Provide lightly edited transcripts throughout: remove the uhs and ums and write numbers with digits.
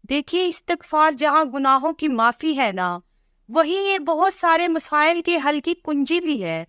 دیکھیے استغفار جہاں گناہوں کی معافی ہے نا، وہیں یہ بہت سارے مسائل کے حل کی کنجی بھی ہے۔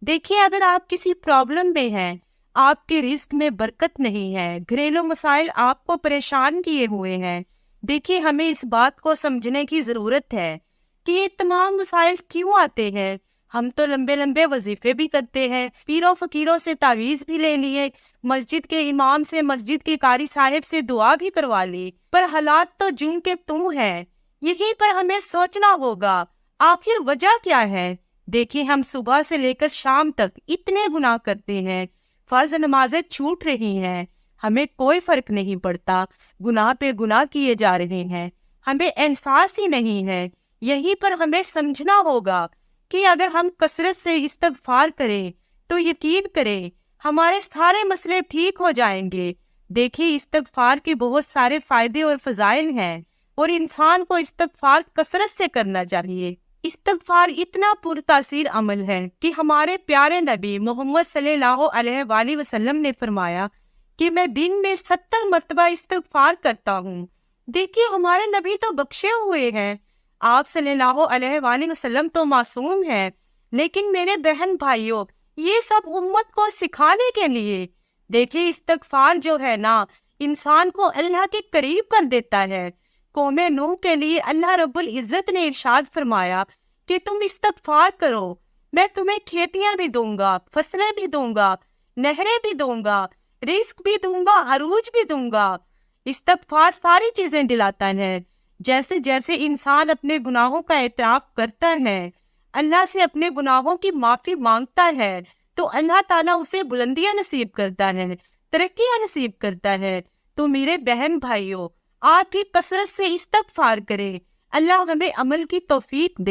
دیکھیے اگر آپ کسی پرابلم میں ہیں، آپ کے رزق میں برکت نہیں ہے، گھریلو مسائل آپ کو پریشان کیے ہوئے ہیں، دیکھیے ہمیں اس بات کو سمجھنے کی ضرورت ہے کہ یہ تمام مسائل کیوں آتے ہیں۔ ہم تو لمبے لمبے وظیفے بھی کرتے ہیں، پیروں فقیروں سے تعویذ بھی لے لیے، مسجد کے امام سے، مسجد کے قاری صاحب سے دعا بھی کروا لی، پر حالات تو جوں کے توں ہے۔ یہیں پر ہمیں سوچنا ہوگا آخر وجہ کیا ہے۔ دیکھیں ہم صبح سے لے کر شام تک اتنے گناہ کرتے ہیں، فرض نمازیں چھوٹ رہی ہیں، ہمیں کوئی فرق نہیں پڑتا، گناہ پہ گناہ کیے جا رہے ہیں، ہمیں احساس ہی نہیں ہے۔ یہیں پر ہمیں سمجھنا ہوگا کہ اگر ہم کثرت سے استغفار کریں تو یقین کریں ہمارے سارے مسئلے ٹھیک ہو جائیں گے۔ دیکھیے استغفار کے بہت سارے فائدے اور فضائل ہیں اور انسان کو استغفار کثرت سے کرنا چاہیے۔ استغفار اتنا پرتاثیر عمل ہے کہ ہمارے پیارے نبی محمد صلی اللہ علیہ وآلہ وسلم نے فرمایا کہ میں دن میں 70 مرتبہ استغفار کرتا ہوں۔ دیکھیے ہمارے نبی تو بخشے ہوئے ہیں، آپ صلی اللہ علیہ وآلہ وسلم تو معصوم ہیں، لیکن میرے بہن بھائیوں یہ سب امت کو سکھانے کے لیے۔ دیکھیے استغفار جو ہے نا انسان کو اللہ کے قریب کر دیتا ہے۔ قوم نوح کے لیے اللہ رب العزت نے ارشاد فرمایا کہ تم استغفار کرو، میں تمہیں کھیتیاں بھی دوں گا، فصلیں بھی دوں گا، نہریں بھی دوں گا، رزق بھی دوں گا، عروج بھی دوں گا۔ استغفار ساری چیزیں دلاتا ہے۔ جیسے جیسے انسان اپنے گناہوں کا اعتراف کرتا ہے، اللہ سے اپنے گناہوں کی معافی مانگتا ہے، تو اللہ تعالیٰ اسے بلندیاں نصیب کرتا ہے، ترقیاں نصیب کرتا ہے۔ تو میرے بہن بھائیوں آپ بھی کثرت سے استغفار کریں، اللہ ہمیں عمل کی توفیق دے۔